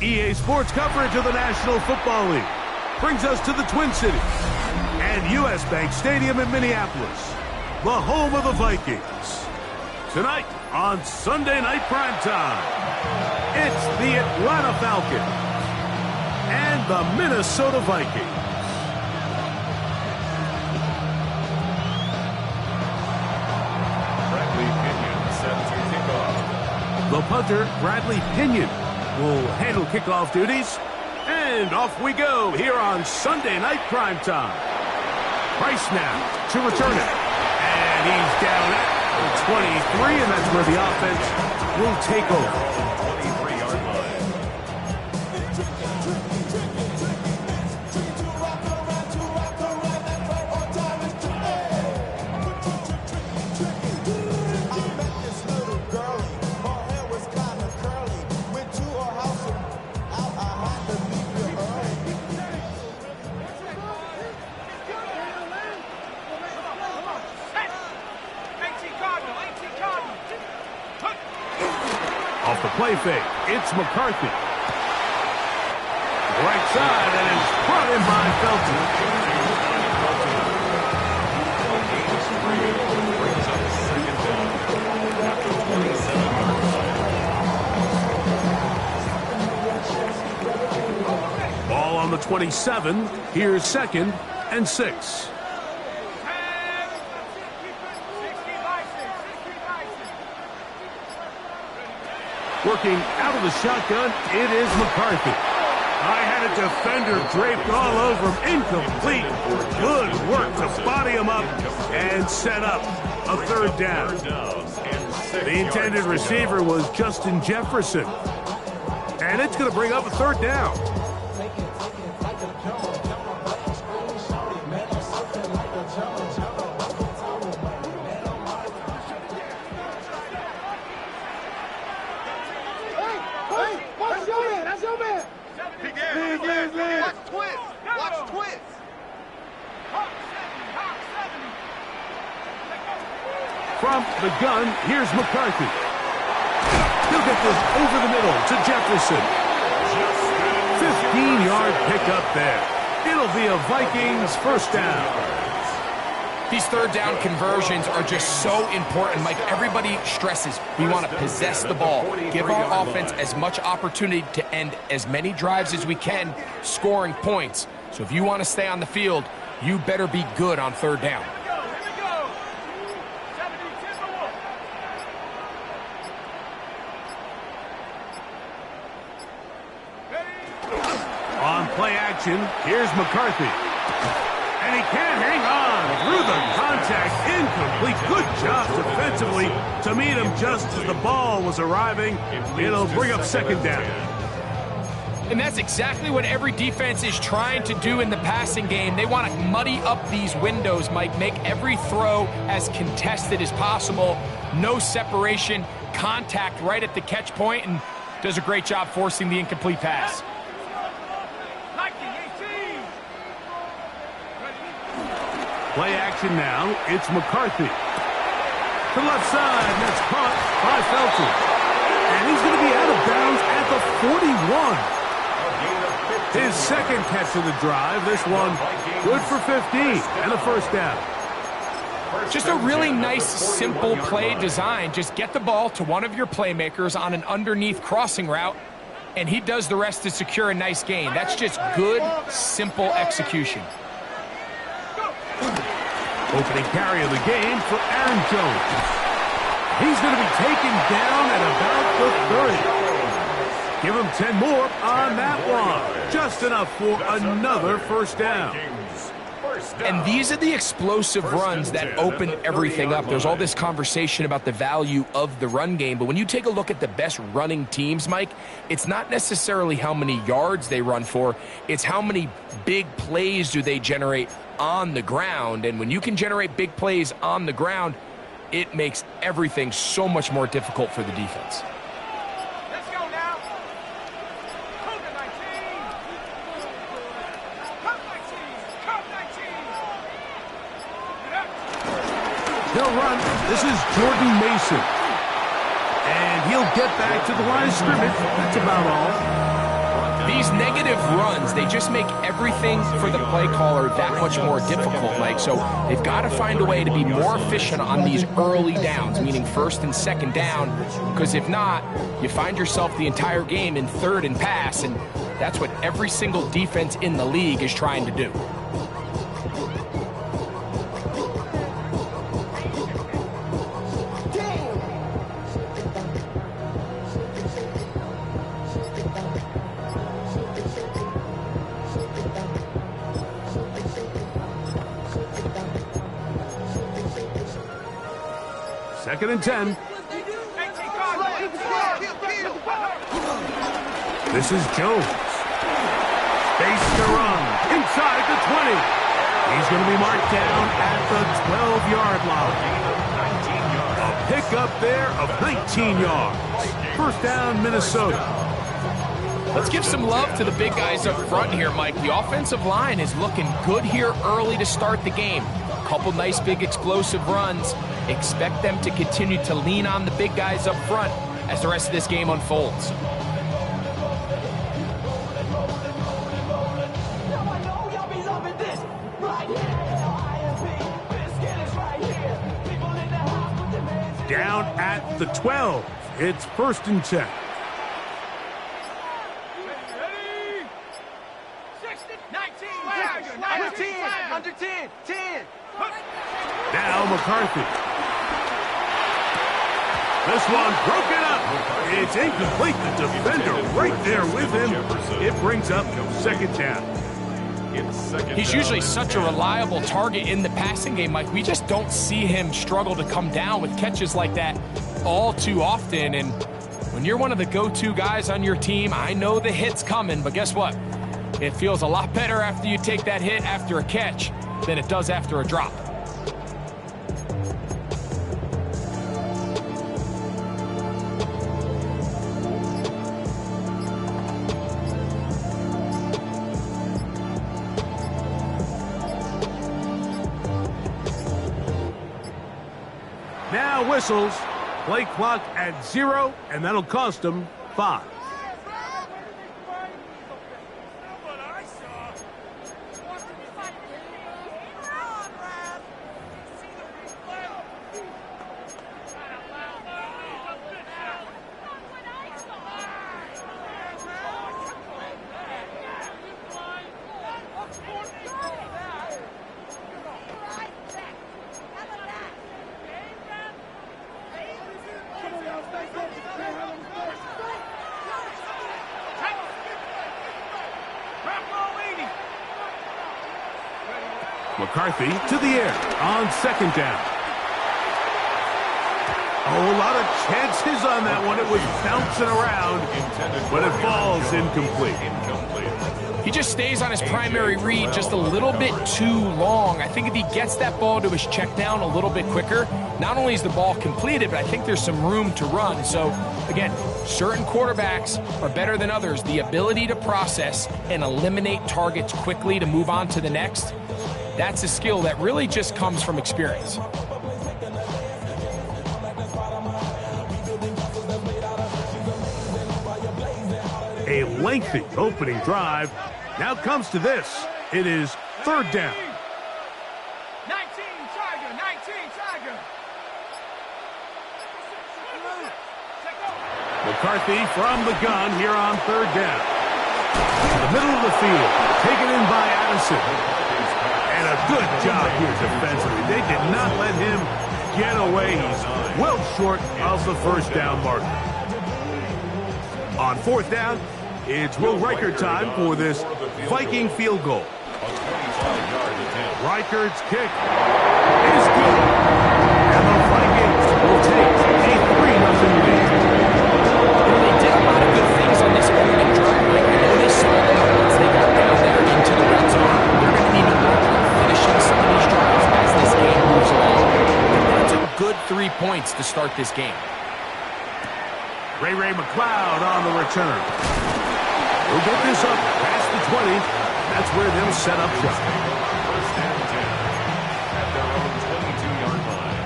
EA Sports coverage of the National Football League brings us to the Twin Cities and U.S. Bank Stadium in Minneapolis, the home of the Vikings. Tonight on Sunday Night Primetime, it's the Atlanta Falcons and the Minnesota Vikings. Bradley Pinion set to kickoff. The punter, Bradley Pinion, will handle kickoff duties. And off we go here on Sunday Night Primetime. Price now to return it. And he's down at 23, and that's where the offense will take over. 23-yard line. Off the play fake, it's McCarthy. Right side, and it's brought in by Felton. Ball on the 27. Here's 2nd and 6. Working out of the shotgun, it is McCarthy. I had a defender draped all over him. Incomplete. Good work to body him up and set up a 3rd down. The intended receiver was Justin Jefferson. And it's going to bring up a 3rd down. From the gun, here's McCarthy. He'll get this over the middle to Jefferson. 15-yard pickup there. It'll be a Vikings 1st down. These 3rd down conversions are just so important, Mike. Everybody stresses we want to possess the ball, give our offense as much opportunity to end as many drives as we can, scoring points. So if you want to stay on the field, you better be good on 3rd down. On play action, here's McCarthy. And he can't hang on through the contact. Incomplete. Good job defensively to meet him just as the ball was arriving. It'll bring up 2nd down. And that's exactly what every defense is trying to do in the passing game. They want to muddy up these windows, Mike, make every throw as contested as possible. No separation, contact right at the catch point, and does a great job forcing the incomplete pass. Play action now. It's McCarthy. To the left side, and that's caught by Felton. And he's going to be out of bounds at the 41. His 2nd catch of the drive. This one good for 15 and a 1st down. Just a really nice, simple play design. Just get the ball to one of your playmakers on an underneath crossing route, and he does the rest to secure a nice gain. That's just good, simple execution. Opening carry of the game for Aaron Jones. He's going to be taken down at about the 30. Give him 10 more on that one. Just enough for another 1st down. And these are the explosive runs that open everything up. There's all this conversation about the value of the run game, but when you take a look at the best running teams, Mike, it's not necessarily how many yards they run for, it's how many big plays do they generate on the ground. And when you can generate big plays on the ground, it makes everything so much more difficult for the defense. Let's go now. They'll run. This is Jordan Mason. And he'll get back to the line of scrimmage. That's about all. These negative runs, they just make everything for the play caller that much more difficult, Mike. So they've got to find a way to be more efficient on these early downs, meaning first and second down, because if not, you find yourself the entire game in third and pass, and that's what every single defense in the league is trying to do. Second and 10. This is Jones. Space to run inside the 20. He's going to be marked down at the 12-yard line. A pickup there of 19 yards. First down, Minnesota. Let's give some love to the big guys up front here, Mike. The offensive line is looking good here early to start the game. A couple nice big explosive runs. Expect them to continue to lean on the big guys up front as the rest of this game unfolds. Down at the 12. It's first and 10. Under 10. Now McCarthy. This one broken up. It's incomplete. The defender right there with him. It brings up second down. He's usually such a reliable target in the passing game, Mike. We just don't see him struggle to come down with catches like that all too often. And when you're one of the go-to guys on your team, I know the hit's coming, but guess what? It feels a lot better after you take that hit after a catch than it does after a drop. Now whistles. Play clock at 0, and that'll cost them 5. McCarthy to the air on second down. Oh, a lot of chances on that one. It was bouncing around, but it falls incomplete. He just stays on his primary read just a little bit too long. I think if he gets that ball to his check down a little bit quicker, not only is the ball completed, but I think there's some room to run. So, again, certain quarterbacks are better than others. The ability to process and eliminate targets quickly to move on to the next, that's a skill that really just comes from experience. A lengthy opening drive. Now comes to this. It is third down. 19 Tiger. McCarthy from the gun here on third down. The middle of the field, taken in by Addison. And a good job here defensively. They did not let him get away. He's well short of the first down marker. On fourth down, it's Will Riker time for this Viking field goal. A 25-yard attempt. Reichard's kick is good. And the Vikings will take a 3-0 lead. They did a lot of good things on this opening drive. Like, I know they stalled out once they got down there into the red zone. They're going to need to work on finishing some of these drives as this game moves along. That's a good 3 points to start this game. Ray McLeod on the return. We'll get this up past the 20. That's where they'll set up shop. First and 10 at their own 22-yard line.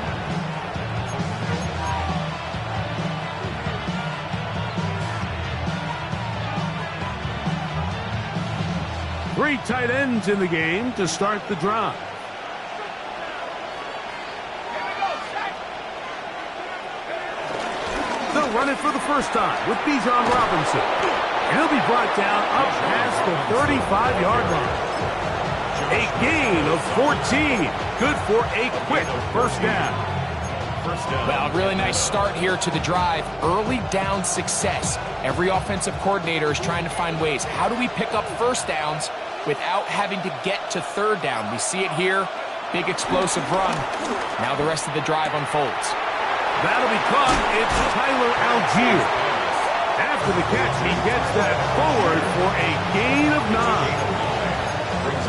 Three tight ends in the game to start the drive. They'll run it for the first time with Bijan Robinson. And he'll be brought down up past the 35-yard line. A gain of 14. Good for a quick first down. Well, really nice start here to the drive. Early down success. Every offensive coordinator is trying to find ways. How do we pick up first downs without having to get to third down? We see it here. Big explosive run. Now the rest of the drive unfolds. That'll be caught. It's Tyler Algier. After the catch, he gets that forward for a gain of 9.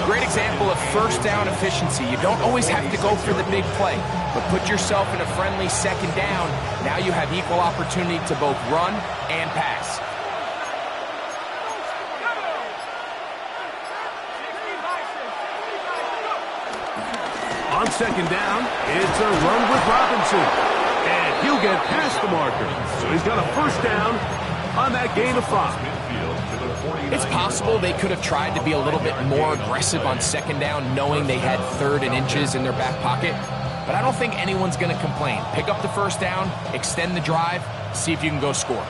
Great example of first down efficiency. You don't always have to go for the big play, but put yourself in a friendly second down. Now you have equal opportunity to both run and pass. On second down, it's a run with Robinson. And he'll get past the marker. So he's got a first down on that gain of 5. It's possible they could have tried to be a little bit more aggressive on second down, knowing they had 3rd and inches in their back pocket. But I don't think anyone's going to complain. Pick up the first down, extend the drive, see if you can go score.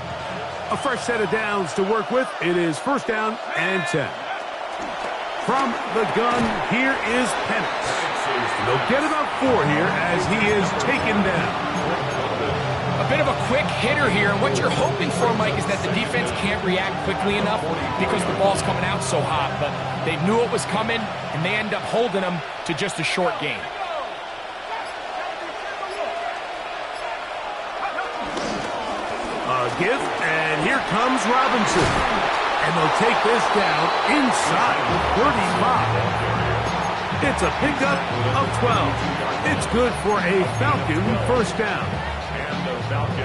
A fresh set of downs to work with. It is first down and 10. From the gun, here is Penix. They'll get about 4 here as he is taken down. A bit of a quick hitter here, and what you're hoping for, Mike, is that the defense can't react quickly enough because the ball's coming out so hot. But they knew it was coming, and they end up holding them to just a short gain. Give, and here comes Robinson. And they'll take this down inside the 35. It's a pickup of 12. It's good for a Falcon first down.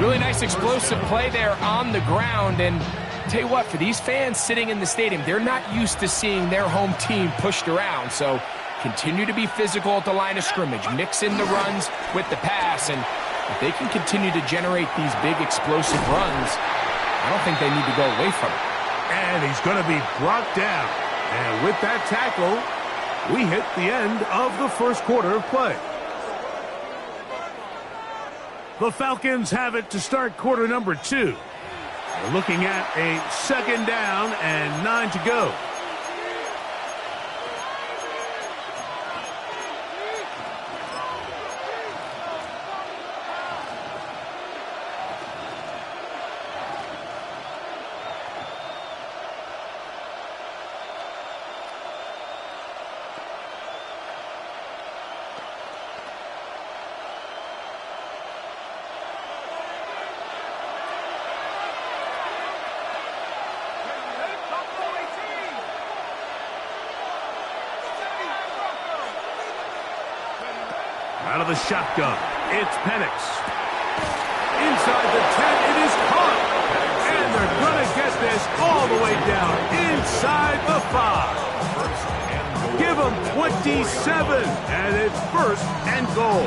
Really nice explosive play there on the ground. And tell you what, for these fans sitting in the stadium, they're not used to seeing their home team pushed around. So continue to be physical at the line of scrimmage. Mix in the runs with the pass. And if they can continue to generate these big explosive runs, I don't think they need to go away from it. And he's going to be brought down. And with that tackle, we hit the end of the first quarter of play. The Falcons have it to start quarter number 2. We're looking at a second down and 9 to go. Out of the shotgun, it's Penix. Inside the 10, it is caught. And they're going to get this all the way down inside the 5. Give them 27, and it's first and goal.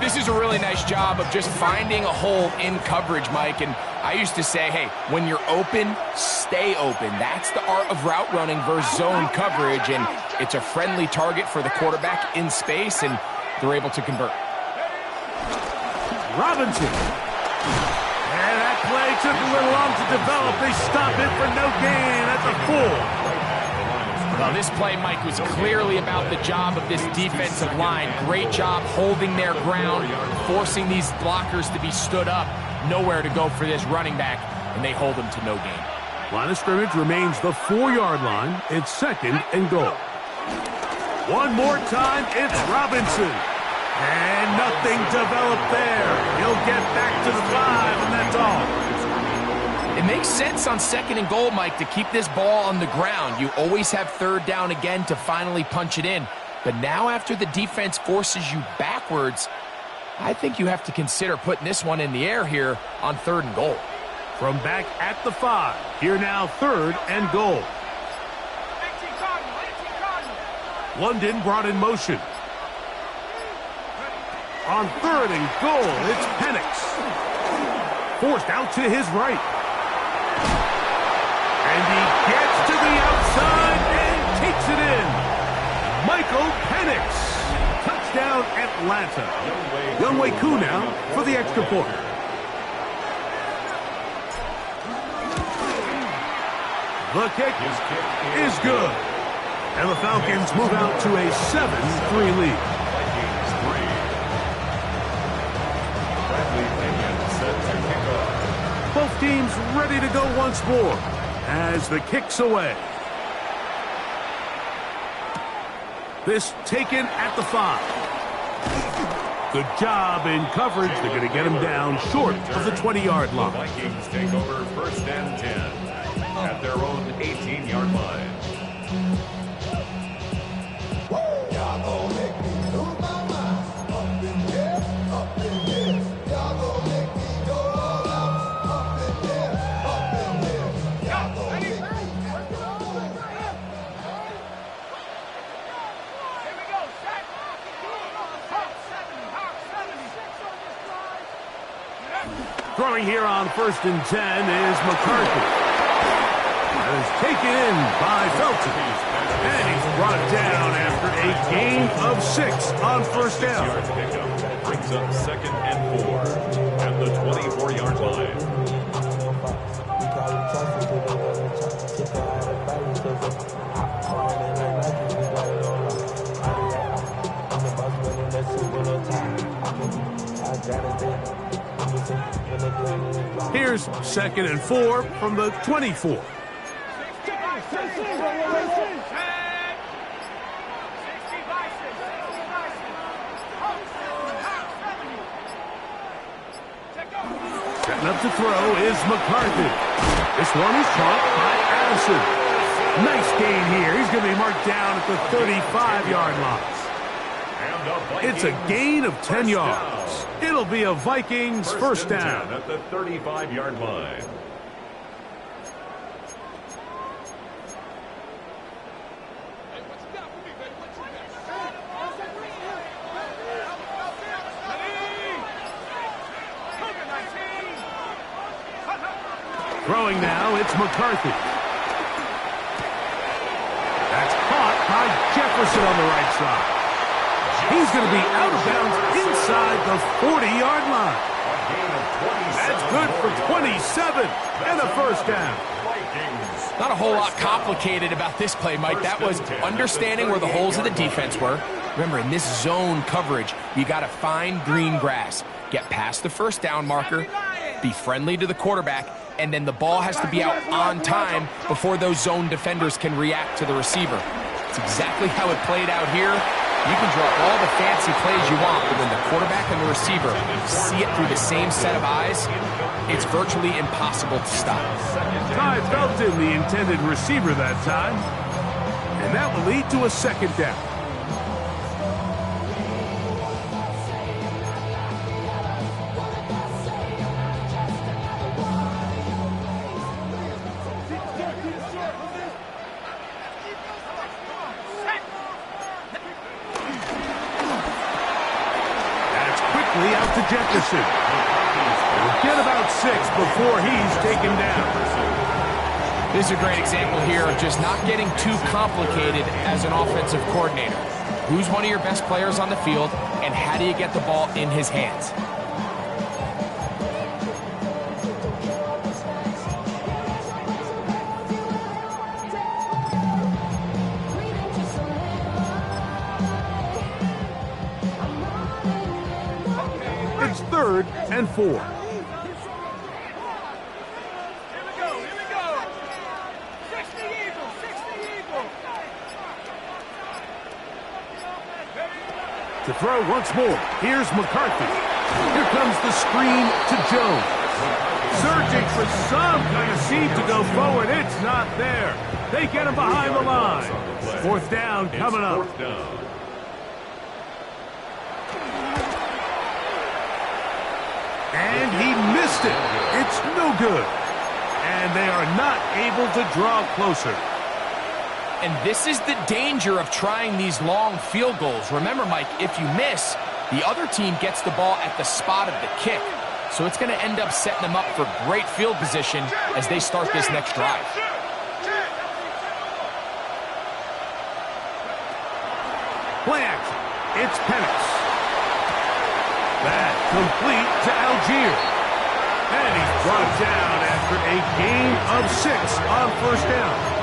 This is a really nice job of just finding a hole in coverage, Mike. And I used to say, hey, when you're open, stay open. That's the art of route running versus zone coverage. And it's a friendly target for the quarterback in space, and they're able to convert. Robinson. And that play took a little long to develop. They stop it for no gain at the 4. Well, this play, Mike, was clearly about the job of this defensive line. Great job holding their ground, forcing these blockers to be stood up. Nowhere to go for this running back, and they hold him to no gain. Line of scrimmage remains the 4-yard line. It's second and goal. One more time, it's Robinson. And nothing developed there. He'll get back to the 5, and that's all. It makes sense on 2nd and goal, Mike, to keep this ball on the ground. You always have 3rd down again to finally punch it in. But now after the defense forces you backwards, I think you have to consider putting this one in the air here on 3rd and goal. From back at the 5, here now 3rd and goal. 18 Cardinal, 18 Cardinal. London brought in motion. On 3rd and goal, it's Penix. Forced out to his right. And he gets to the outside and takes it in. Michael Penix. Touchdown, Atlanta. Younghoe Koo now for the extra point. The kick is good. And the Falcons move out to a 7-3 lead. Both teams ready to go once more as the kick's away. This taken at the 5. Good job in coverage. They're going to get him down short of the 20-yard line. The Vikings take over 1st and 10 at their own 18-yard line. Throwing here on 1st and 10 is McCarthy. That is taken in by Felton. And he's brought down after a gain of 6 on 1st down. Brings up 2nd and 4 at the 24-yard line. Here's 2nd and 4 from the 24. Setting up to throw is McCarthy. This one is caught by Addison. Nice gain here. He's going to be marked down at the 35-yard line. It's a gain of 10 yards. It'll be a Vikings first down. At the 35-yard line. Throwing now, it's McCarthy. That's caught by Jefferson on the right side. He's going to be out of bounds inside the 40-yard line. That's good for 27 and a first down. Not a whole lot complicated about this play, Mike. That was understanding where the holes of the defense were. Remember, in this zone coverage, you got to find green grass, get past the first down marker, be friendly to the quarterback, and then the ball has to be out on time before those zone defenders can react to the receiver. It's exactly how it played out here. You can draw all the fancy plays you want, but when the quarterback and the receiver see it through the same set of eyes, it's virtually impossible to stop. Ty Felton, the intended receiver that time. And that will lead to a second down. Out to Jefferson. We'll get about 6 before he's taken down. This is a great example here of just not getting too complicated as an offensive coordinator. Who's one of your best players on the field, and how do you get the ball in his hands? It's 3rd and 4. Here we go. 60 Eagles, 60 Eagles. To throw once more. Here's McCarthy. Here comes the screen to Jones. Searching for some kind of seed to go forward. It's not there. They get him behind the line. Fourth down coming up. Fourth down. And he missed it. It's no good. And they are not able to draw closer. And this is the danger of trying these long field goals. Remember, Mike, if you miss, the other team gets the ball at the spot of the kick. So it's going to end up setting them up for great field position as they start this next drive. Play action. It's Penix. That complete to Algier. And he's brought down after a gain of 6 on first down.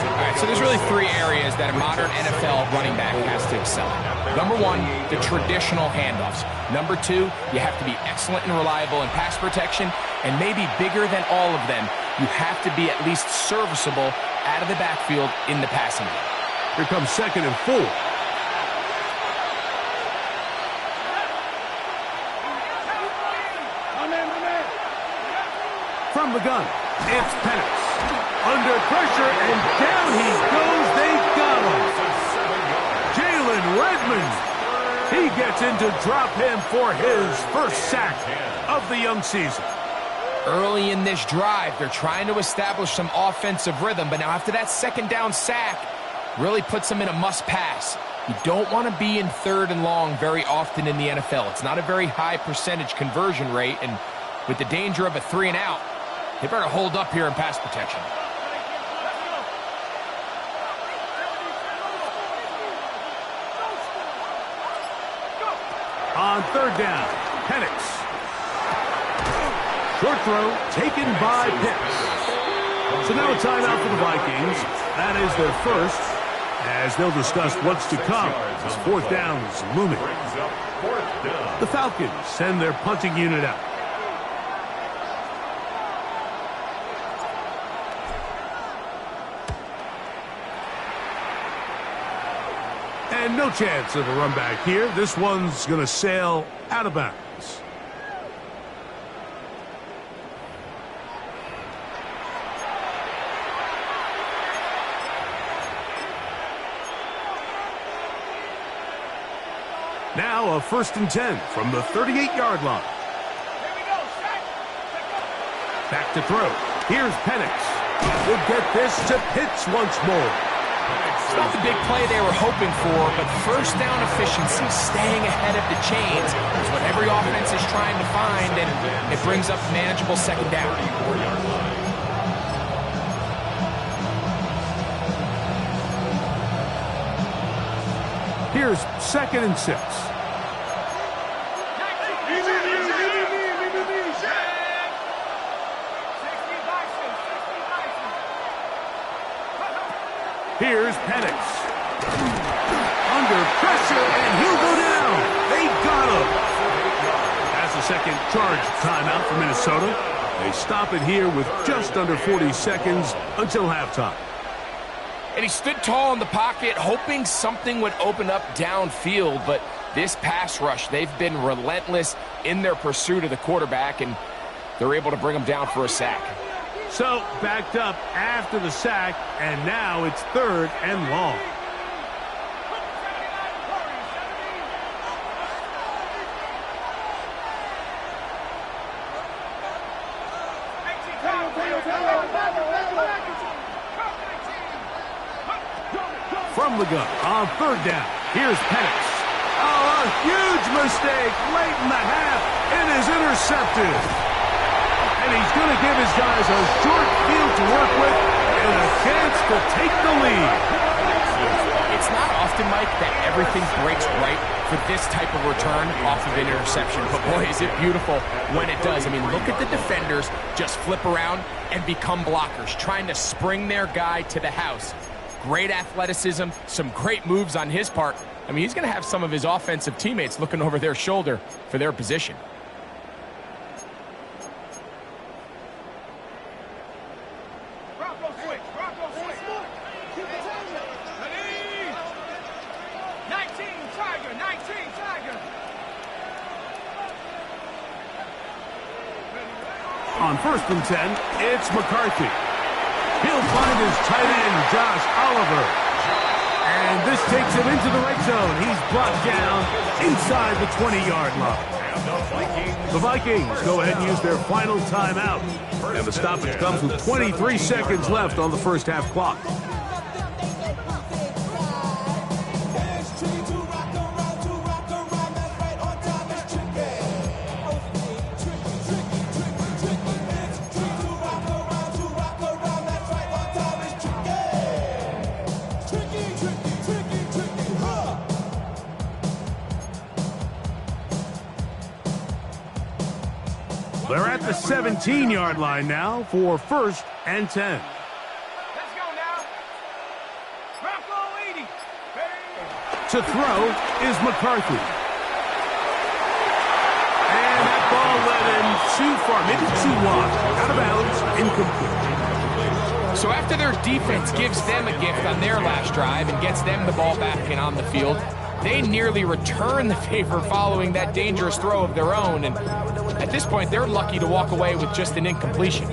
All right, so there's really 3 areas that a modern NFL running back has to excel in. Number 1, the traditional handoffs. Number 2, you have to be excellent and reliable in pass protection. And maybe bigger than all of them, you have to be at least serviceable out of the backfield in the passing game. Here comes 2nd and 4. From the gun, it's Penix. Under pressure, and down he goes. They got him. Jalen Redmond. He gets in to drop him for his first sack of the young season. Early in this drive, they're trying to establish some offensive rhythm, but now after that second down sack, really puts them in a must-pass. You don't want to be in 3rd and long very often in the NFL. It's not a very high percentage conversion rate, and with the danger of a 3 and out, they better hold up here in pass protection. On 3rd down, Penix. Short throw taken by Pitts. So now a timeout for the Vikings. That is their first, as they'll discuss what's to come as 4th down is looming. The Falcons send their punting unit out. And no chance of a run back here. This one's going to sail out of bounds. Now a 1st and 10 from the 38-yard line. Back to throw. Here's Penix. We'll get this to Pitts once more. It's not the big play they were hoping for, but first down efficiency, staying ahead of the chains, is what every offense is trying to find, and it brings up manageable second down. Here's 2nd and 6. Here's Penix. Under pressure, and he'll go down. They got him. That's the second charge timeout for Minnesota. They stop it here with just under 40 seconds until halftime. And he stood tall in the pocket, hoping something would open up downfield, but this pass rush, they've been relentless in their pursuit of the quarterback, and they're able to bring him down for a sack. So, backed up after the sack, and now it's 3rd and long. From the gun on 3rd down, here's Penix. Oh, a huge mistake late in the half. It is intercepted. And he's going to give his guys a short field to work with and a chance to take the lead. It's not often, Mike, that everything breaks right for this type of return off of an interception. But, boy, is it beautiful when it does. I mean, look at the defenders just flip around and become blockers, trying to spring their guy to the house. Great athleticism, some great moves on his part. I mean, he's going to have some of his offensive teammates looking over their shoulder for their position. 19, Tiger, 19, Tiger. On 1st and 10, it's McCarthy. He'll find his tight end, Josh Oliver. And this takes him into the red zone. He's brought down inside the 20-yard line. The Vikings go ahead and use their final timeout. And the stoppage comes with 23 seconds left on the first half clock. They're at the 17-yard line now for 1st and 10. Let's go now. Rocco 80. To throw is McCarthy. And that ball led him too far, maybe too wide. Out of bounds, incomplete. So after their defense gives them a gift on their last drive and gets them the ball back and on the field, they nearly return the favor following that dangerous throw of their own. And at this point, they're lucky to walk away with just an incompletion.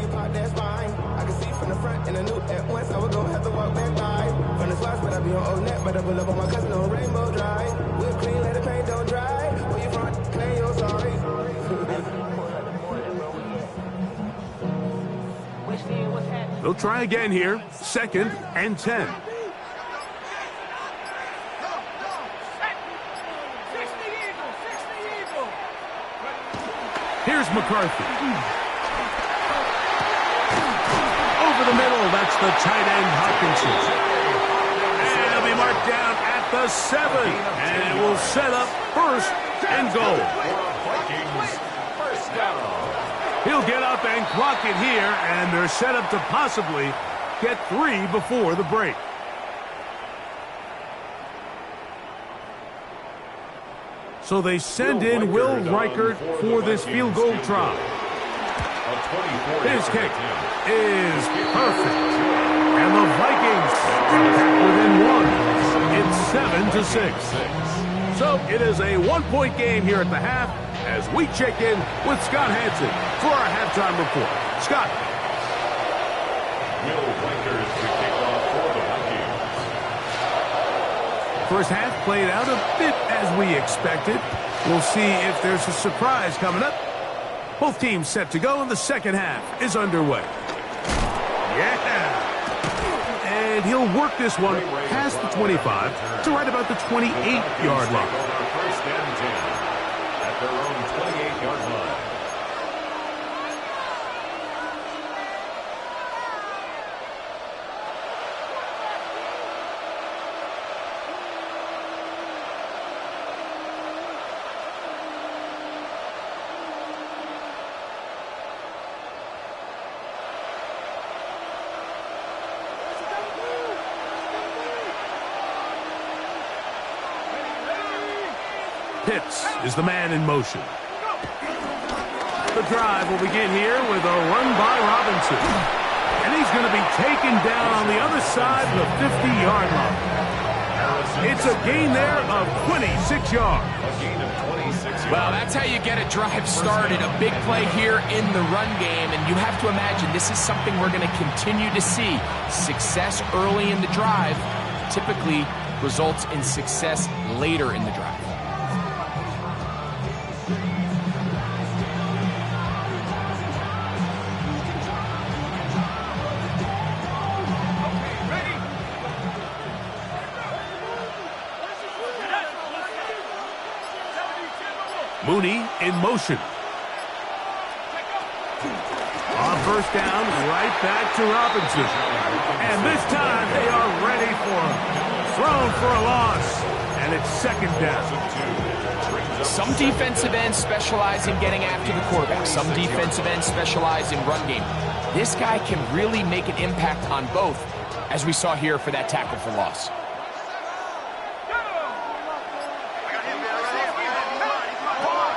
They'll try again here. 2nd and 10. Here's McCarthy. Over the middle, that's the tight end, Hopkinson. And he'll be marked down at the 7. And it will set up 1st and goal. He'll get up and clock it here, and they're set up to possibly get 3 before the break. So they send in Will Reichert for this field goal try. His kick is perfect. And the Vikings are back within 1. It's 7-6. So it is a 1-point game here at the half as we check in with Scott Hansen for our halftime report. Scott. Will Reichert to kick off for the Vikings. First half played out a bit as we expected. We'll see if there's a surprise coming up. Both teams set to go, and the second half is underway. Yeah! And he'll work this one past the 25 to right about the 28-yard line. First and 10 at their own 28-yard line. Pitts is the man in motion. The drive will begin here with a run by Robinson. And he's going to be taken down on the other side of the 50-yard line. It's a gain there of 26 yards. A gain of 26 yards. Well, that's how you get a drive started. A big play here in the run game. And you have to imagine this is something we're going to continue to see. Success early in the drive typically results in success later in the drive. Mooney in motion. On first down, right back to Robinson. And this time they are ready for him. Thrown for a loss. And it's 2nd down. Some defensive ends specialize in getting after the quarterback. Some defensive ends specialize in run game. This guy can really make an impact on both, as we saw here for that tackle for loss.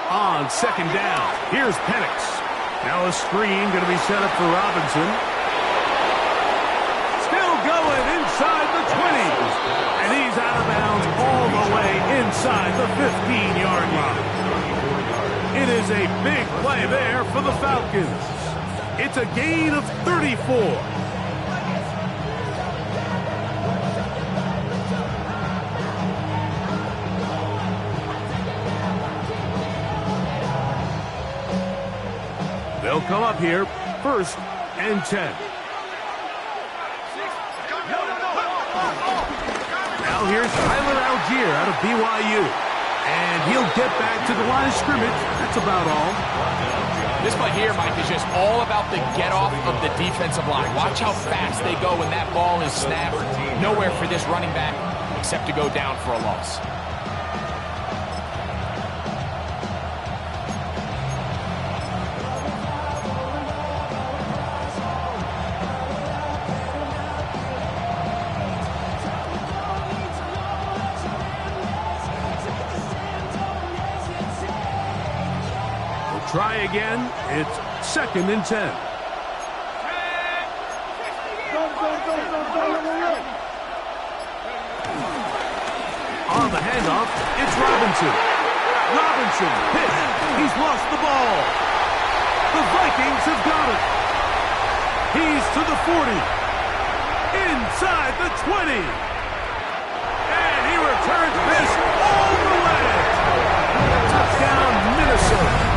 On 2nd down, here's Penix. Now a screen going to be set up for Robinson. Still going inside the 20. And he's out of bounds all the way 15-yard line. It is a big play there for the Falcons. It's a gain of 34. They'll come up here, 1st and 10. Now here's Tyler Algier out of BYU. And he'll get back to the line of scrimmage. That's about all. This play here, Mike, is just all about the get-off of the defensive line. Watch how fast they go when that ball is snapped. Nowhere for this running back except to go down for a loss. Try again. It's 2nd and 10. On the handoff, it's Robinson. Robinson hit. He's lost the ball. The Vikings have got it. He's to the 40. Inside the 20. And he returns this all the way. Touchdown, Minnesota.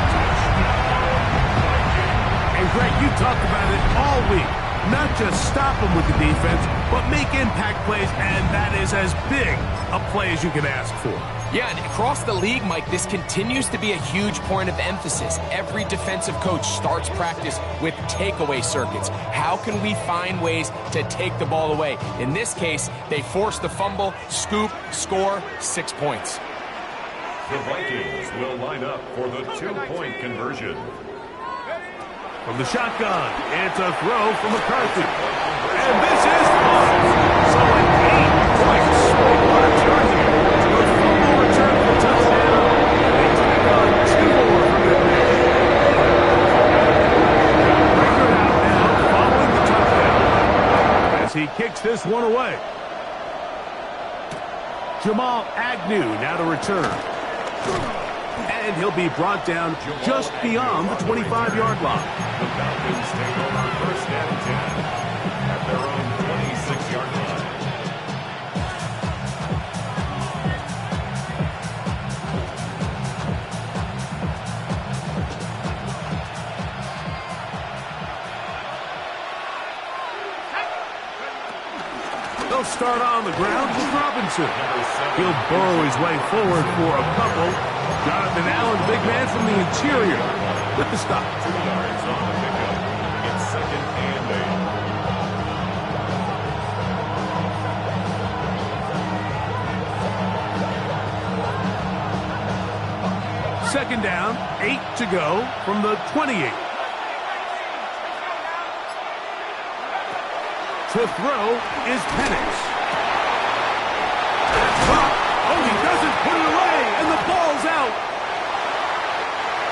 And Greg, you talked about it all week. Not just stop them with the defense, but make impact plays, and that is as big a play as you can ask for. Yeah, and across the league, Mike, this continues to be a huge point of emphasis. Every defensive coach starts practice with takeaway circuits. How can we find ways to take the ball away? In this case, they force the fumble, scoop, score, 6 points. The Vikings will line up for the 2-point conversion. From the shotgun, it's a throw from McCarthy. And this is fun. So an 8 points. What a turn here. The fumble return for touchdown. They tack on 2 more from the bench. Record out now following the touchdown as he kicks this one away. Jamal Agnew now to return. And he'll be brought down just beyond the 25-yard line. The Falcons take over 1st and 10 at their own 26-yard line. They'll start on the ground with Robinson. He'll burrow his way forward for a couple. Jonathan Allen, big man from the interior, with the stop. 2 yards on the pickup. It's 2nd and 8. Second down, 8 to go from the 28. To throw is Penix. That's dropped. Oh, he doesn't put it away, and the ball's out.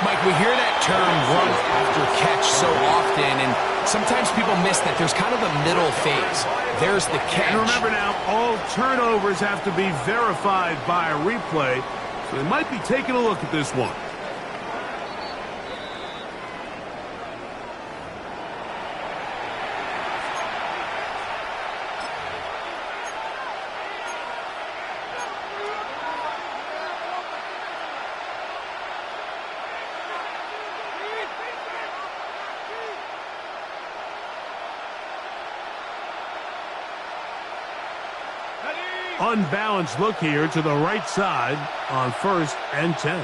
Mike, we hear that term run after catch so often, and sometimes people miss that there's kind of a middle phase. There's the catch. And remember now, all turnovers have to be verified by a replay, so they might be taking a look at this one. Unbalanced look here to the right side on 1st and 10.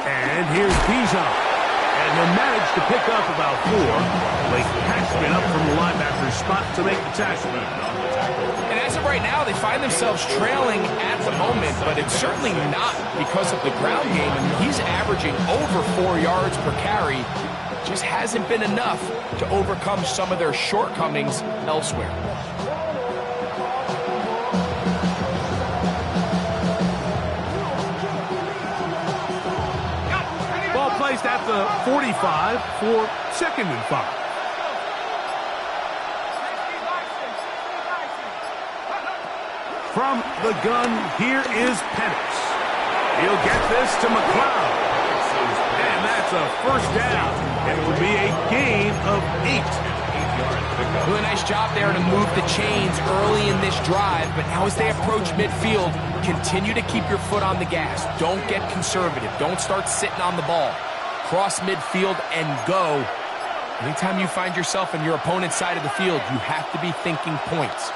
And here's Bijan. And he'll manage to pick up about 4. Blake Cashman up from the linebacker's spot to make the tackle. And as of right now, they find themselves trailing at the moment, but it's certainly not because of the ground game. I mean, he's averaging over 4 yards per carry. Just hasn't been enough to overcome some of their shortcomings elsewhere. Ball placed at the 45 for 2nd and 5. From the gun, here is Penix. He'll get this to McLeod. And that's a first down. It will be a gain of 8. Really nice job there to move the chains early in this drive, but now as they approach midfield, continue to keep your foot on the gas. Don't get conservative. Don't start sitting on the ball. Cross midfield and go. Anytime you find yourself on your opponent's side of the field, you have to be thinking points.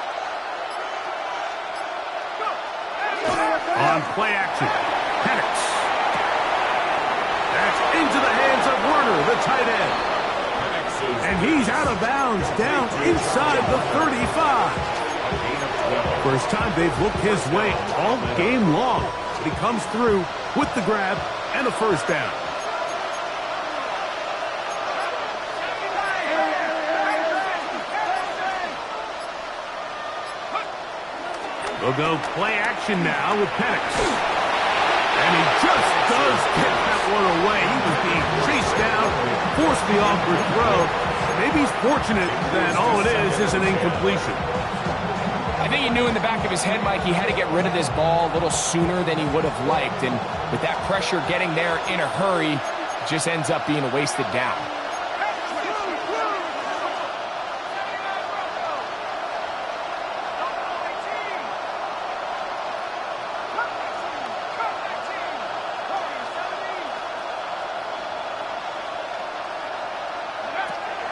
On play action, Penix. That's into the hands of Werner, the tight end. And he's out of bounds, down inside the 35. First time they've looked his way all game long. But he comes through with the grab and a first down. We'll go play action now with Penix. And he just does get that one away. He was being chased down, forced the awkward throw. Maybe he's fortunate that all it is an incompletion. I think he knew in the back of his head, Mike, he had to get rid of this ball a little sooner than he would have liked. And with that pressure getting there in a hurry, it just ends up being a wasted down.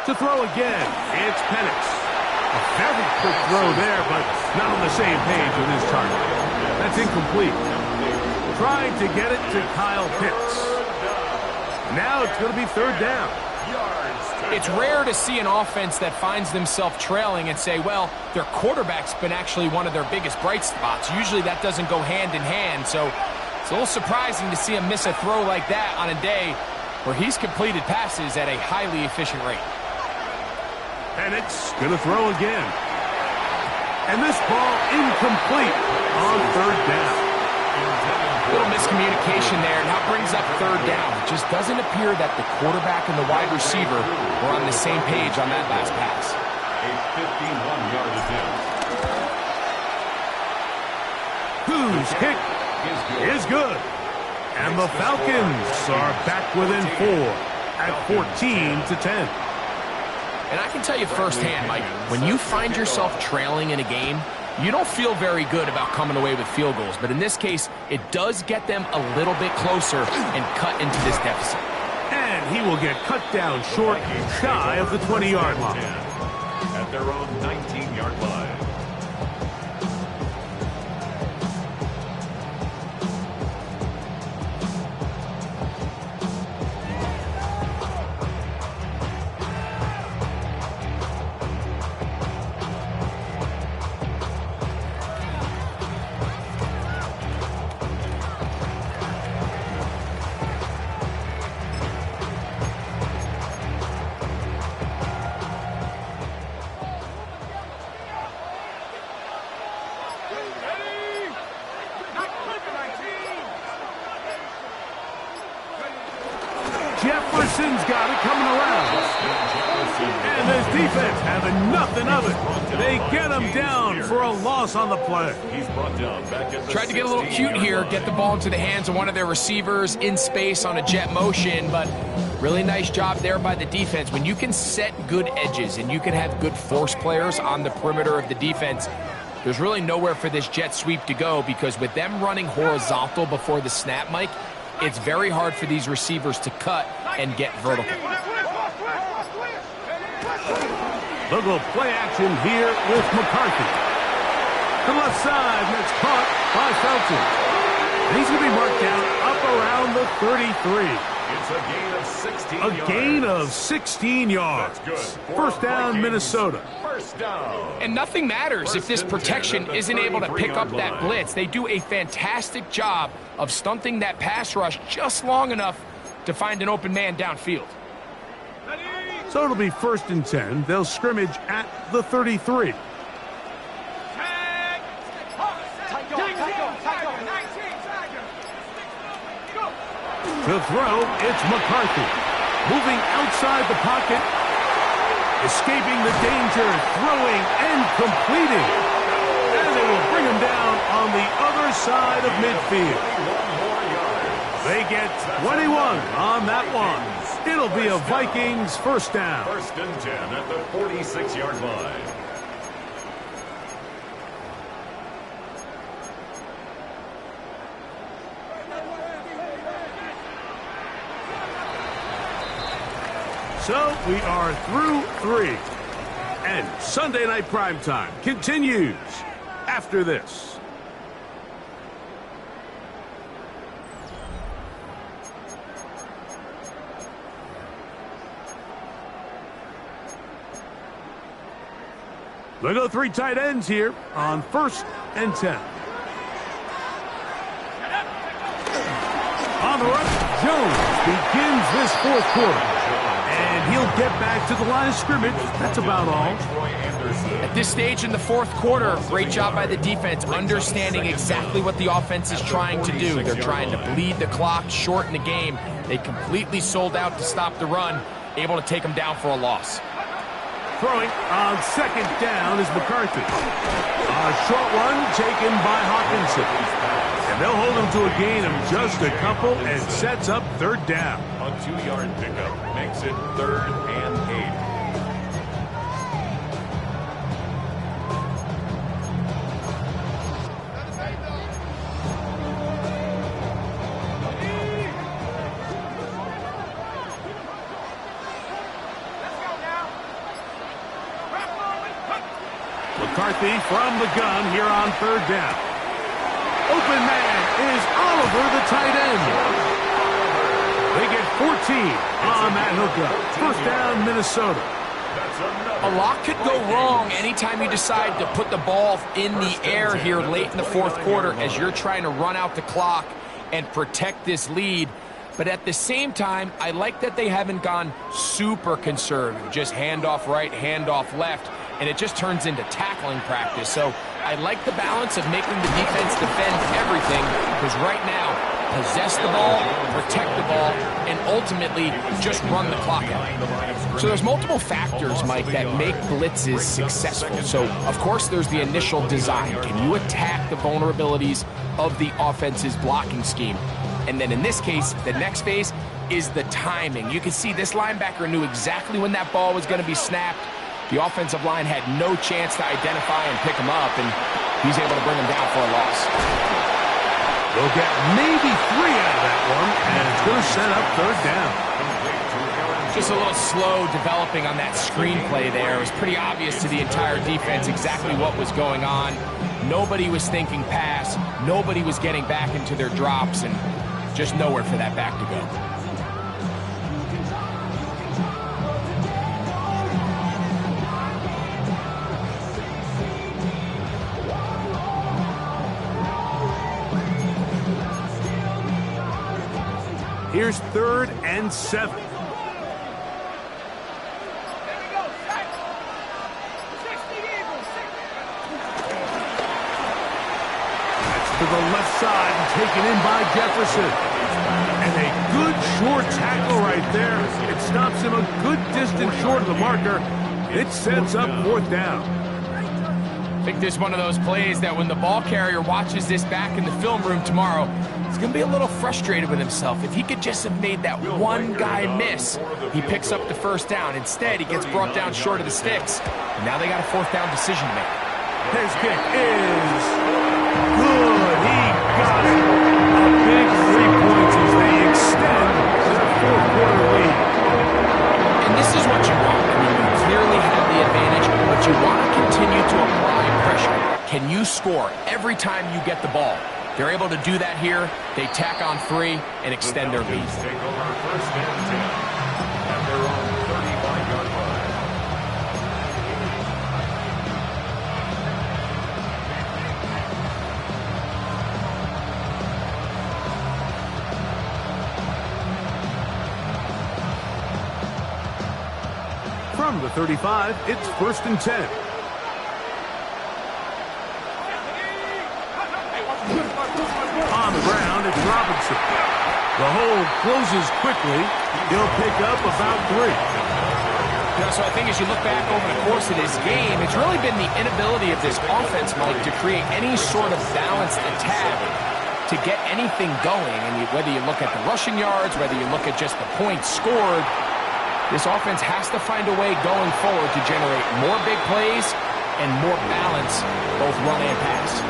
To throw again, it's Penix. A very quick throw there, but not on the same page with his target. That's incomplete. Trying to get it to Kyle Pitts. Now it's going to be third down. It's rare to see an offense that finds themselves trailing and say, well, their quarterback's been actually one of their biggest bright spots. Usually that doesn't go hand in hand, so it's a little surprising to see him miss a throw like that on a day where he's completed passes at a highly efficient rate. Penix going to throw again. And this ball incomplete on third down. A little miscommunication there. Now brings up third down. It just doesn't appear that the quarterback and the wide receiver were on the same page on that last pass. A 51-yard attempt. Whose kick is good. And the Falcons are back within 4 at 14-10. And I can tell you firsthand, Mike, when you find yourself trailing in a game, you don't feel very good about coming away with field goals. But in this case, it does get them a little bit closer and cut into this deficit. And he will get cut down short, shy of the 20-yard line. At their own 19-yard line. Jefferson's got it coming around. And this defense having nothing of it. They get him down for a loss on the play. He's brought down back at the Tried to get a little cute here, get the ball into the hands of one of their receivers in space on a jet motion, but really nice job there by the defense. When you can set good edges and you can have good force players on the perimeter of the defense, there's really nowhere for this jet sweep to go, because with them running horizontal before the snap, Mike, it's very hard for these receivers to cut and get vertical. They'll go play action here with McCarthy. To the left side, and it's caught by Felton. And he's going to be marked down up around the 33. It's a gain of 16 yards. A gain of 16 yards. That's good. First down, Minnesota. First down. And nothing matters if this protection isn't able to pick up that blitz. They do a fantastic job of stunting that pass rush just long enough to find an open man downfield. So it'll be 1st and 10. They'll scrimmage at the 33. To throw, it's McCarthy. Moving outside the pocket. Escaping the danger. Throwing and completing. And they will bring bring him down on the other side of midfield. They get 21 on that one. It'll be a Vikings first down. First and 10 at the 46-yard line. So we are through 3. And Sunday Night Primetime continues after this. They go 3 tight ends here on first and 10. On the run, Jones begins this fourth quarter. And he'll get back to the line of scrimmage. That's about all. At this stage in the fourth quarter, great job by the defense, understanding exactly what the offense is trying to do. They're trying to bleed the clock, shorten the game. They completely sold out to stop the run, able to take them down for a loss. Throwing on second down is McCarthy. A short one taken by Hawkinson. And they'll hold him to a gain of just a couple and sets up third down. A 2-yard pickup makes it 3rd and 8. McCarthy from the gun here on third down. Open man is Oliver, the tight end. They get 14 on that hookup. First down, Minnesota. A lot could go wrong anytime you decide to put the ball in the air here late in the fourth quarter as you're trying to run out the clock and protect this lead. But at the same time, I like that they haven't gone super conservative. Just handoff right, handoff left, and it just turns into tackling practice. So I like the balance of making the defense defend everything, because right now, possess the ball, protect the ball, and ultimately just run the clock out. So there's multiple factors, Mike, that make blitzes successful. So, of course, there's the initial design. Can you attack the vulnerabilities of the offense's blocking scheme? And then in this case, the next phase is the timing. You can see this linebacker knew exactly when that ball was going to be snapped. The offensive line had no chance to identify and pick him up, and he's able to bring him down for a loss. They'll get maybe 3 out of that one, and it's going to set up third down. Just a little slow developing on that screenplay there. It was pretty obvious to the entire defense exactly what was going on. Nobody was thinking pass. Nobody was getting back into their drops, and just nowhere for that back to go. Here's 3rd and 7. There we go, set. 60 Eagles, 60. That's to the left side and taken in by Jefferson. And a good short tackle right there. It stops him a good distance short of the marker. It sets up 4th down. I think this is one of those plays that when the ball carrier watches this back in the film room tomorrow, he's going to be a little frustrated with himself. If he could just have made that one guy miss, he picks up the first down. Instead, he gets brought down short of the sticks. And now they got a 4th down decision to make. His kick is good. He got it. A big 3 points as they extend their 4th quarter lead. And this is what you want. I mean, you clearly have the advantage, but you want to continue to apply pressure. Can you score every time you get the ball? They're able to do that here. They tack on 3 and extend their lead. Take over first and 10 at their own 35-yard line. From the 35, it's 1st and 10. On the ground, it's Robinson. The hold closes quickly. He'll pick up about 3. So I think as you look back over the course of this game, it's really been the inability of this offense, Mike, to create any sort of balanced attack to get anything going. And whether you look at the rushing yards, whether you look at just the points scored, this offense has to find a way going forward to generate more big plays and more balance, both run and pass.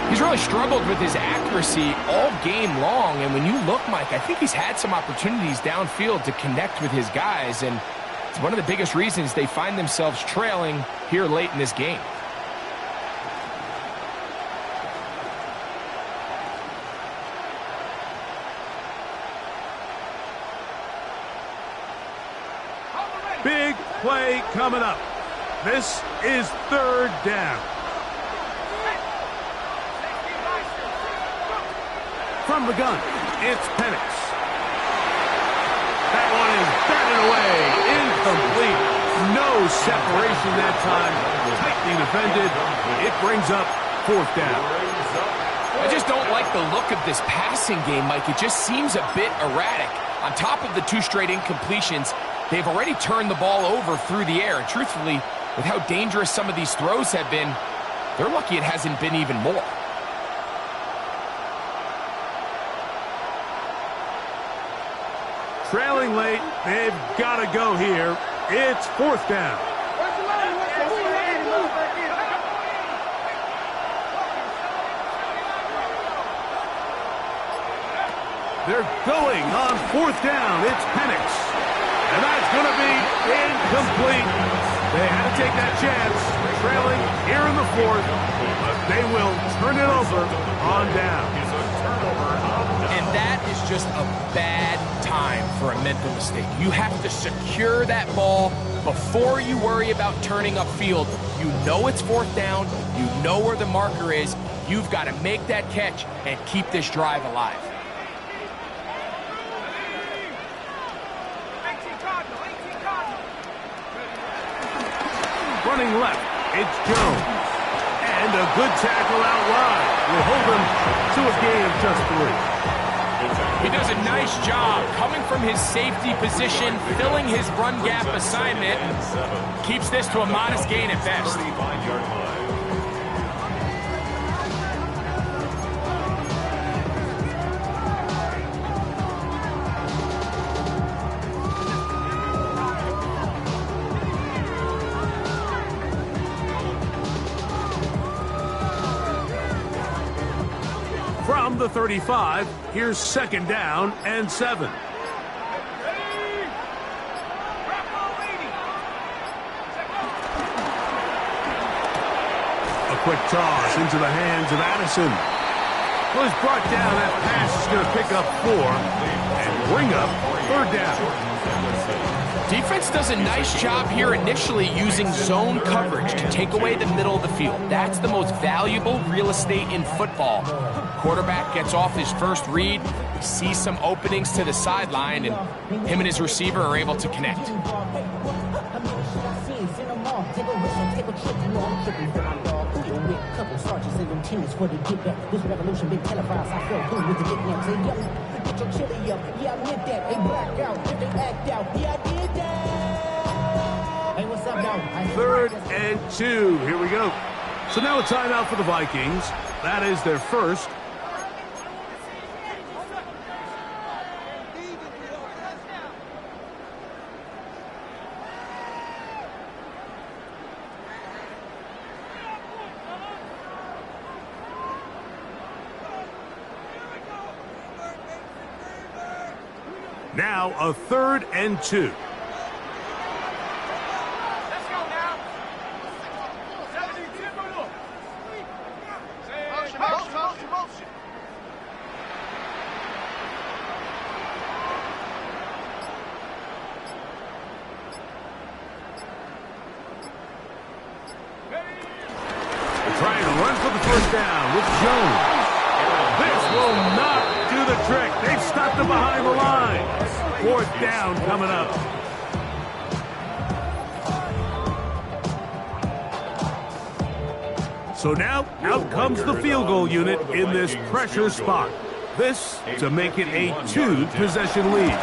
He's really struggled with his accuracy all game long, and when you look, Mike, I think he's had some opportunities downfield to connect with his guys, and it's one of the biggest reasons they find themselves trailing here late in this game. Big play coming up. This is third down. From the gun, it's Penix. That one is batted away. Incomplete. No separation that time. Tightly defended. It brings up fourth down. I just don't like the look of this passing game, Mike. It just seems a bit erratic. On top of the 2 straight incompletions, they've already turned the ball over through the air. And truthfully, with how dangerous some of these throws have been, they're lucky it hasn't been even more. Trailing late, they've got to go here. It's fourth down. They're going on fourth down. It's Penix. And that's going to be incomplete. They had to take that chance, trailing here in the fourth. But they will turn it over on down. And that is just a bad time for a mental mistake. You have to secure that ball before you worry about turning upfield. You know it's fourth down. You know where the marker is. You've got to make that catch and keep this drive alive. Running left, it's Jones. And a good tackle out wide will hold him to a gain of just 3. He does a nice job coming from his safety position, filling his run gap assignment, and keeps this to a modest gain at best. From the 35, here's second down and 7. A quick toss into the hands of Addison. Was brought down. That pass is going to pick up 4 and bring up third down. Defense does a nice job here initially using zone coverage to take away the middle of the field. That's the most valuable real estate in football. Quarterback gets off his first read, sees some openings to the sideline, and him and his receiver are able to connect. Third and 2. Here we go. So now a timeout for the Vikings. That is their first. Now a third and 2. Trying to run for the first down with Jones. This will not do the trick. They've stopped him behind the line. Fourth down coming up. So now, out comes the field goal unit in this pressure spot. This to make it a 2-possession lead.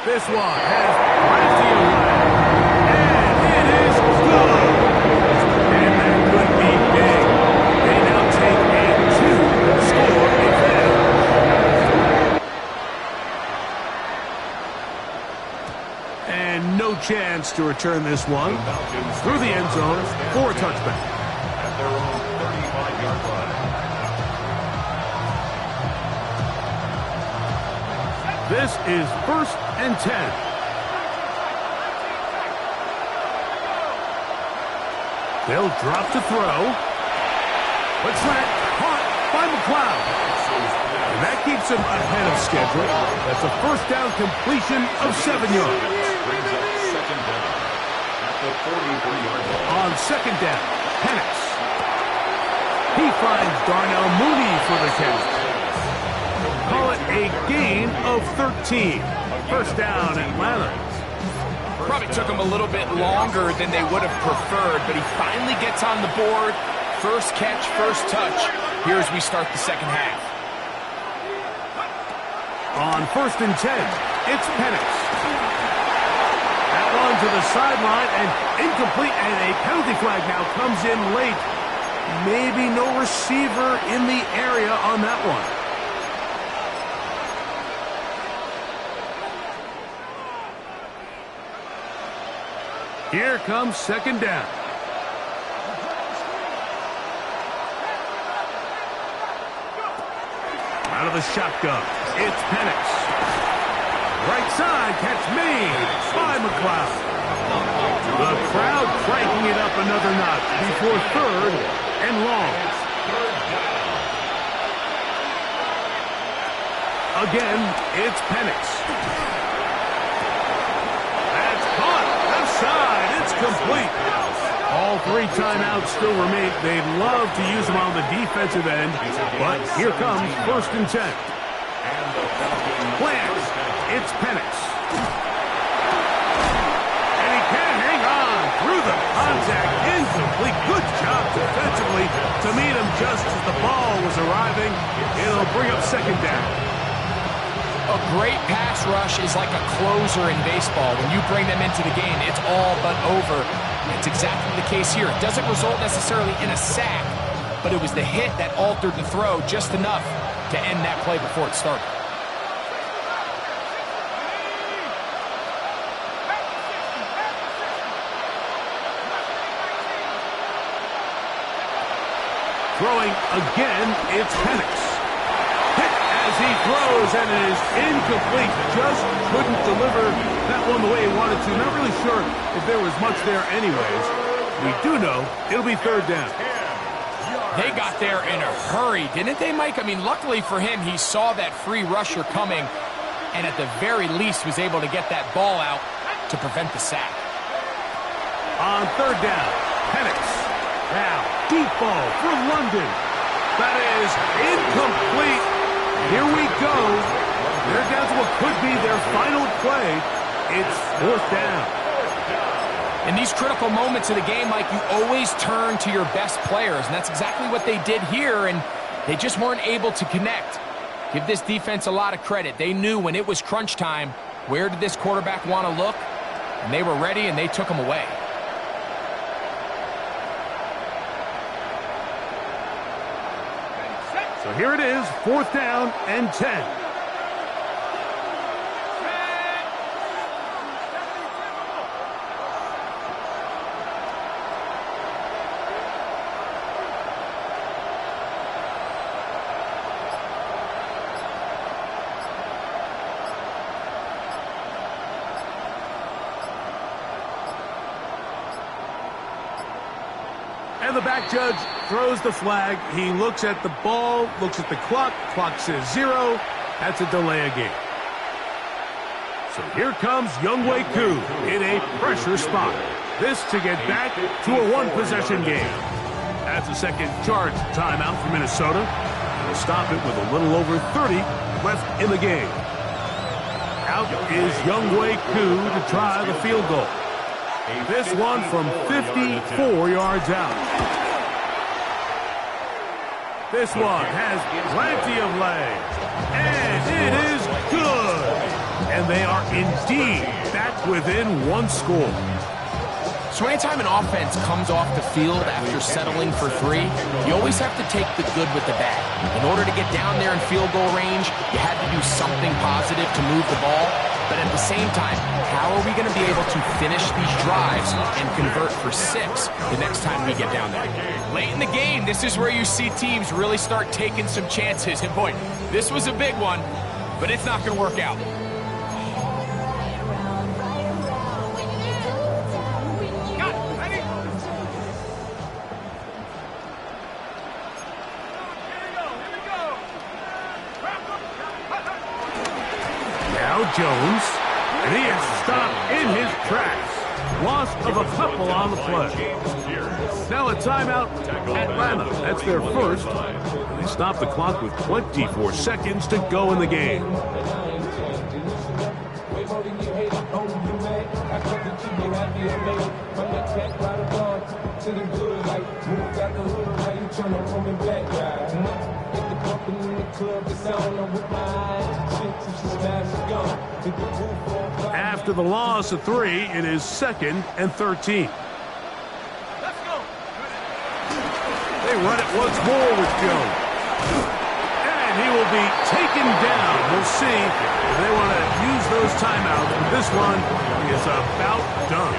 This one has plenty of leg, and it is good. And that could be big. They now take a 2-score advantage. And no chance to return this one through the end zone for a touchback. At their own 35-yard line. This is 1st and 10. They'll drop to throw. But Trent caught by McLeod. And that keeps him ahead of schedule. That's a first down completion of 7 yards. Brings up second down at the 43-yard line. On second down, Penix. He finds Darnell Mooney for the catch. Call it a gain of 13. First down, Atlanta. Probably took him a little bit longer than they would have preferred, but he finally gets on the board. First catch, first touch. Here as we start the second half. On 1st and 10, it's Penix. That one to the sideline and incomplete, and a penalty flag now comes in late. Maybe no receiver in the area on that one. Here comes second down. Out of the shotgun, it's Penix. Right side, catch made by McLeod. The crowd cranking it up another notch before 3rd and long. Again, it's Penix. That's caught. Left side, it's complete. All 3 timeouts still remain. They'd love to use them on the defensive end, but here comes 1st and 10. Plant, it's Penix. And he can hang on through the contact. Incomplete. Good job defensively to meet him just as the ball was arriving. It'll bring up second down. A great pass rush is like a closer in baseball. When you bring them into the game, it's all but over. It's exactly the case here. It doesn't result necessarily in a sack, but it was the hit that altered the throw just enough to end that play before it started. Throwing again, it's Penix. Hit as he throws, and it is incomplete. Just couldn't deliver that one the way he wanted to. Not really sure if there was much there anyways. We do know it'll be 3rd down. They got there in a hurry, didn't they, Mike? I mean, luckily for him, he saw that free rusher coming, and at the very least was able to get that ball out to prevent the sack. On 3rd down, Penix. Now, deep ball for London. That is incomplete. Here we go. They're down to what could be their final play. It's 4th down. In these critical moments of the game, Mike, you always turn to your best players, and that's exactly what they did here, and they just weren't able to connect. Give this defense a lot of credit. They knew when it was crunch time, where did this quarterback want to look, and they were ready, and they took him away. So here it is, 4th down and 10. And the back judge throws the flag. He looks at the ball, looks at the clock. Clock says 0. That's a delay of game. So here comes Younghoe Koo in a pressure spot. This to get back to a 1-possession game. That's a second charge timeout for Minnesota. They'll stop it with a little over 30 left in the game. Out is Younghoe Koo to try the field goal. This one from 54 yards out. This one has plenty of legs, and it is good. And And they are indeed back within one score. So anytime an offense comes off the field after settling for 3, you always have to take the good with the bad. In order to get down there in field goal range, you had to do something positive to move the ball. But at the same time, how are we going to be able to finish these drives and convert for 6 the next time we get down there? Late in the game, this is where you see teams really start taking some chances. And boy, this was a big one, but it's not going to work out. Jones, and he is stopped in his tracks. Loss of a couple on the play. Now a timeout, Atlanta. That's their first. They stop the clock with 24 seconds to go in the game. After the loss of 3, it is 2nd and 13. Let's go. They run it once more with Jones. And he will be taken down. We'll see if they want to use those timeouts. But this one is about done.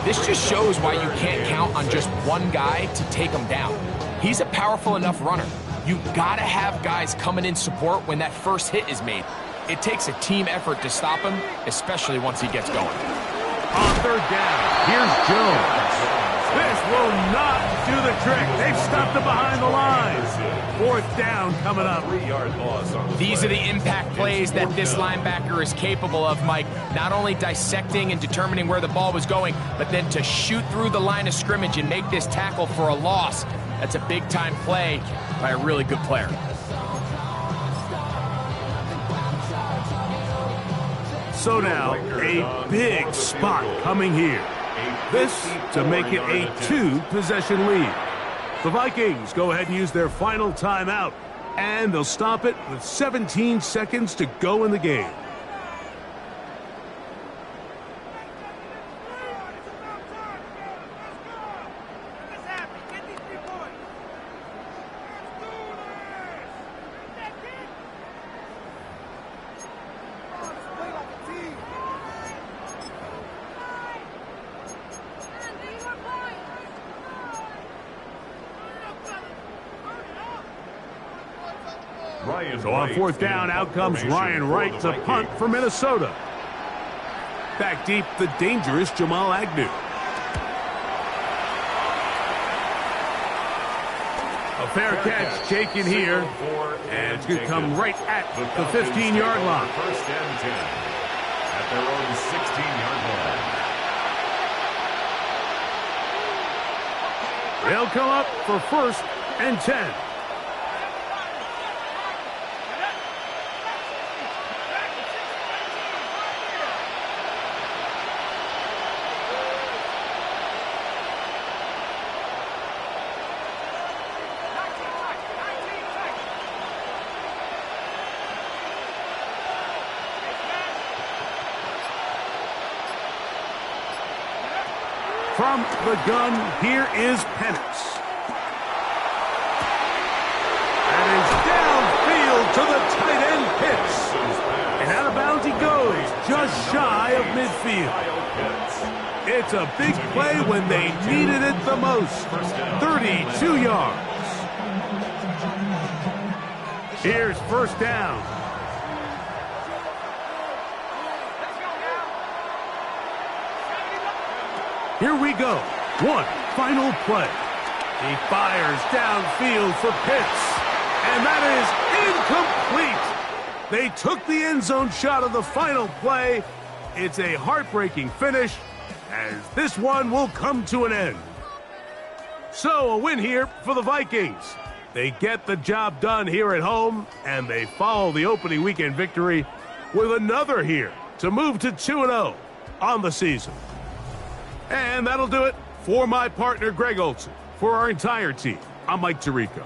This just shows why you can't count on just one guy to take him down. He's a powerful enough runner. You've got to have guys coming in support when that first hit is made. It takes a team effort to stop him, especially once he gets going. On 3rd down, here's Jones. This will not do the trick. They've stopped him behind the lines. 4th down coming up. These are the impact plays that this linebacker is capable of, Mike. Not only dissecting and determining where the ball was going, but then to shoot through the line of scrimmage and make this tackle for a loss. That's a big-time play by a really good player. So now, a big spot coming here. This to make it a 2-possession lead. The Vikings go ahead and use their final timeout, and they'll stop it with 17 seconds to go in the game. So on 4th down, out comes Ryan Wright to punt for Minnesota. Back deep, the dangerous Jamal Agnew. A fair catch taken here, and it's going to come right at the 15-yard line. 1st and 10 at their own 16-yard line. They'll come up for 1st and 10. From the gun, here is Penix. That is downfield to the tight end Pitts. And out of bounds he goes, just shy of midfield. It's a big play when they needed it the most. 32 yards. Here's 1st down. Here we go. One final play. He fires downfield for Pitts. And that is incomplete. They took the end zone shot of the final play. It's a heartbreaking finish, as this one will come to an end. So a win here for the Vikings. They get the job done here at home, and they follow the opening weekend victory with another here to move to 2-0 on the season. And that'll do it for my partner, Greg Olson. For our entire team, I'm Mike Tirico.